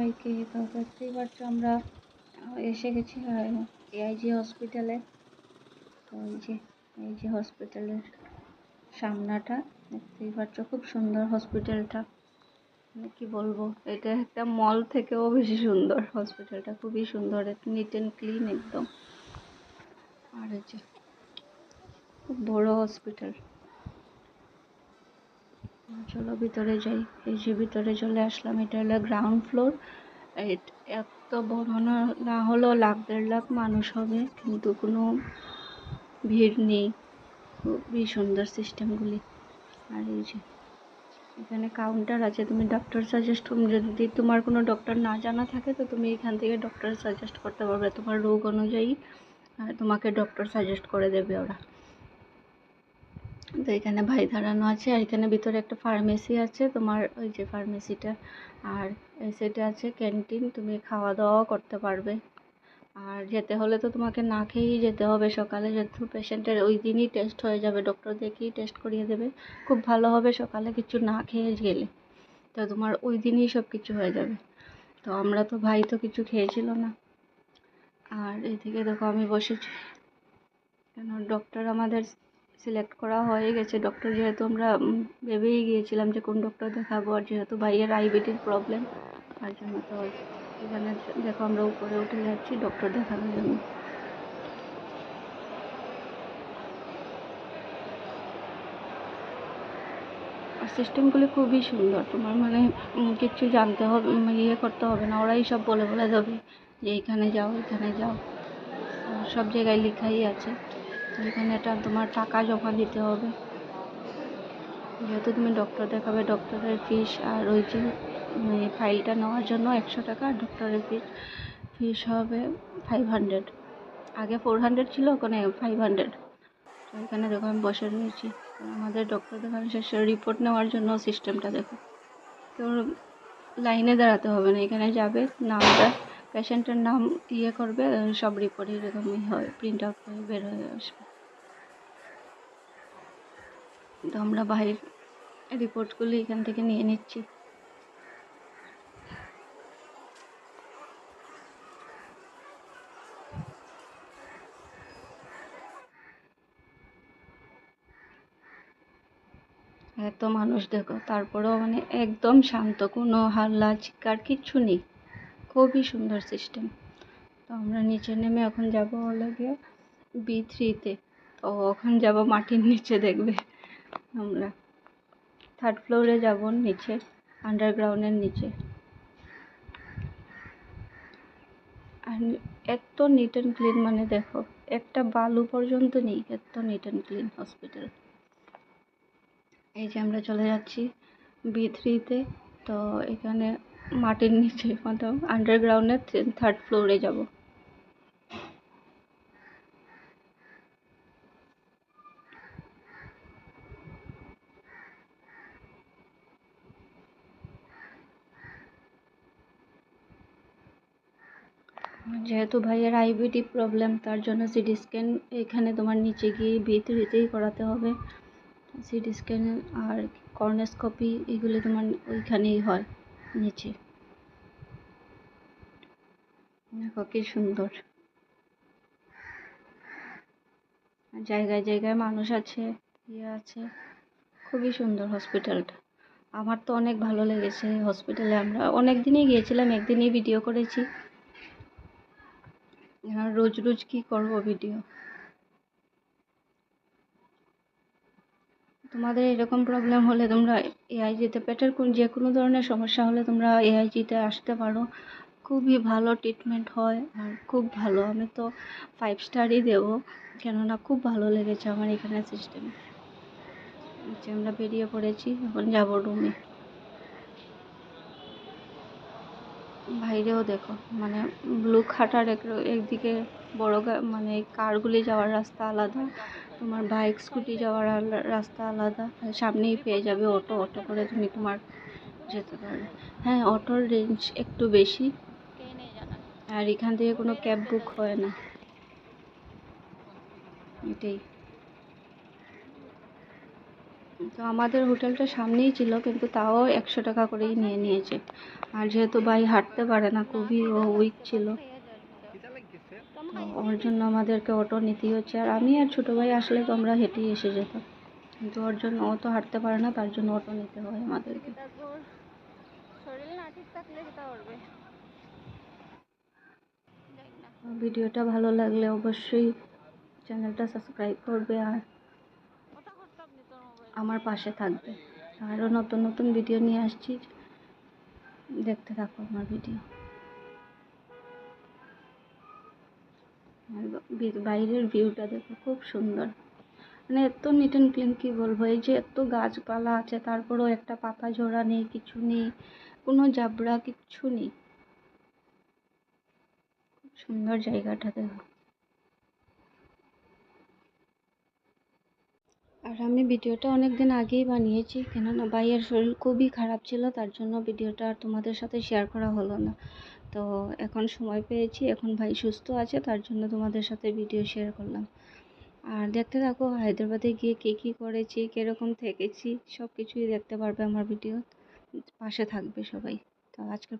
সবাইকে। তো দেখতেই পাচ্ছ আমরা এসে গেছি এআইজি হসপিটালে। তো এই যে হসপিটালের সামনাটা দেখতেই পাচ্ছ, খুব সুন্দর হসপিটালটা। মানে কি বলবো, এটা একটা মল থেকেও বেশি সুন্দর। হসপিটালটা খুবই সুন্দর, নিট অ্যান্ড ক্লিন একদম। আর এই যে খুব বড় হসপিটাল। চলো ভিতরে যাই। এই যে ভিতরে চলে আসলাম। এটা হলো গ্রাউন্ড ফ্লোর। এত বড় না হলেও 1.5 লাখ মানুষ হবে, কিন্তু কোনো ভিড় নেই। খুবই সুন্দর সিস্টেমগুলি। আর এই যে এখানে কাউন্টার আছে, তুমি ডক্টর সাজেস্ট, যদি তোমার কোনো ডক্টর না জানা থাকে তো তুমি এখান থেকে ডক্টর সাজেস্ট করতে পারবে। তোমার রোগ অনুযায়ী তোমাকে ডক্টর সাজেস্ট করে দেবে ওরা। তো এখানে ভাই দাঁড়ানো আছে। আর এখানে ভিতরে একটা ফার্মেসি আছে, তোমার ওই যে ফার্মেসিটা। আর সেটা আছে ক্যান্টিন, তুমি খাওয়া দাওয়াও করতে পারবে। আর যেতে হলে তো তোমাকে না খেয়েই যেতে হবে সকালে, যেহেতু পেশেন্টের ওই দিনই টেস্ট হয়ে যাবে, ডক্টর দেখেই টেস্ট করিয়ে দেবে। খুব ভালো হবে সকালে কিছু না খেয়ে গেলে, তো তোমার ওই দিনই সব কিছু হয়ে যাবে। তো আমরা তো, ভাই তো কিছু খেয়েছিল না। আর এইদিকে দেখো আমি বসেছি, কেন ডক্টর আমাদের সিলেক্ট করা হয়ে গেছে। ডক্টর যেহেতু আমরা ভেবেই গিয়েছিলাম যে কোন ডক্টর দেখাবো, আর যেহেতু ভাইয়ের ডায়াবেটিস প্রবলেম, তার জন্য। তো এখানে দেখো আমরা উপরে উঠে যাচ্ছি ডক্টর দেখানোর জন্য। আর সিস্টেমগুলি খুবই সুন্দর। তোমার মানে কিছু জানতে হবে, করতে হবে না, ওরাই সব বলে বলে দেবে যে এইখানে যাও এখানে যাও। সব জায়গায় লেখাই আছে। তো এখানে একটা তোমার টাকা জমা দিতে হবে, যেহেতু তুমি ডক্টর দেখাবে। ডক্টরের ফিস আর ওই যে ফাইলটা নেওয়ার জন্য 100 টাকা, ডক্টরের ফিস হবে 500। আগে 400 ছিল, ওখানে 500। তো এখানে দেখো আমি বসে রয়েছি, আমাদের ডক্টর দেখানো শেষে রিপোর্ট নেওয়ার জন্য সিস্টেমটা দেখো। তো লাইনে দাঁড়াতে হবে না, এখানে যাবে, নামটা পেশেন্টের নাম করবে, সব রিপোর্ট এরকমই হয়, প্রিন্ট আউট হয়ে বের হয়ে আসবে। তো আমরা বাইরের রিপোর্টগুলি এখান থেকে নিয়ে নিচ্ছি। এত মানুষ দেখো, তারপরেও মানে একদম শান্ত, কোনো হাল্লা চিৎকার কিচ্ছু নেই। খুবই সুন্দর সিস্টেম। তো আমরা নিচে নেমে এখন যাব হলো গিয়ে B3-তে। তো ওখানে যাব মাটির নিচে, দেখবে আমরা 3rd ফ্লোরে যাব, নিচে আন্ডারগ্রাউন্ডের নিচে। আর এত নিট অ্যান্ড ক্লিন, মানে দেখো একটা বালু পর্যন্ত নেই, এত নিট অ্যান্ড ক্লিন হসপিটাল। এই যে আমরা চলে যাচ্ছি B3-তে। তো এখানে মাটির নিচে, মানে আন্ডারগ্রাউন্ডের 3rd ফ্লোরে যাব। যেহেতু ভাইয়ের আইবিডি প্রবলেম, তার জন্য সিটি স্ক্যান এখানে তোমার নিচে গিয়ে B3-তেই করাতে হবে। সিটি স্ক্যান আর কর্নোস্কপি এগুলো তোমার ওইখানেই হয়, নিচে। দেখো কি সুন্দর, জায়গায় জায়গায় মানুষ আছে, আছে। খুবই সুন্দর হসপিটালটা। আমার তো অনেক ভালো লেগেছে হসপিটালে। আমরা অনেক দিনই গিয়েছিলাম, একদিনই ভিডিও করেছি, রোজ রোজ কি করব ভিডিও। তোমাদের এরকম প্রবলেম হলে তোমরা এআইজিতে, পেটের যে কোনো ধরনের সমস্যা হলে তোমরা এআইজিতে আসতে পারো। খুবই ভালো ট্রিটমেন্ট হয়, আর খুব ভালো। আমি তো 5 স্টারই দেবো, কেননা খুব ভালো লেগেছে আমার এখানে সিস্টেম। যে আমরা বেরিয়ে পড়েছি, এখন যাব রুমে। বাইরেও দেখো, মানে ব্লু খাটার একদিকে বড় মানে কারগুলি যাওয়ার রাস্তা আলাদা, তোমার বাইক স্কুটি যাওয়ার রাস্তা আলাদা। সামনেই পেয়ে যাবে অটো, অটো করে তুমি তোমার যেতে পারবে। হ্যাঁ, অটোর রেঞ্জ একটু বেশি, আর এখান থেকে কোনো ক্যাব বুক হয় না, এটাই। তো আমাদের হোটেলটা সামনেই ছিল, কিন্তু তাও 100 টাকা করেই নিয়ে নিয়েছে। আর যেহেতু ভাই হাঁটতে পারে না, খুবই ও উইক ছিল, তো ওর জন্য আমাদেরকে অটো নিতেই হচ্ছে। আর আমি আর ছোটো ভাই আসলে তো আমরা হেঁটেই এসে যেতাম, কিন্তু ওর জন্য ও তো হাঁটতে পারে না, তার জন্য অটো নিতে হয় আমাদেরকে। ভিডিওটা ভালো লাগলে অবশ্যই চ্যানেলটা সাবস্ক্রাইব করবে আর আমার পাশে থাকবে। আরও নতুন নতুন ভিডিও নিয়ে আসছি, দেখতে থাকো আমার ভিডিও। আর বাইরের ভিউটা দেখো, খুব সুন্দর, মানে এত নিট অ্যান্ড ক্লিন, কী বলবো। এই যে এত গাছপালা আছে, তারপরেও একটা পাতা ঝরা নেই, কিছু নেই, কোনো জাবরা কিচ্ছু নেই। খুব সুন্দর জায়গাটা দেখো। আর আমি ভিডিওটা অনেক দিন আগেই বানিয়েছি, কেননা ভাইয়ের শরীর খুবই খারাপ ছিল, তার জন্য ভিডিওটা আর তোমাদের সাথে শেয়ার করা হলো না। তো এখন সময় পেয়েছি, এখন ভাই সুস্থ আছে, তার জন্য তোমাদের সাথে ভিডিও শেয়ার করলাম। আর দেখতে থাকো, হায়দ্রাবাদে গিয়ে কী কী করেছি, কীরকম থেকেছি, সব কিছুই দেখতে পারবে আমার ভিডিও, পাশে থাকবে সবাই। তো আজকের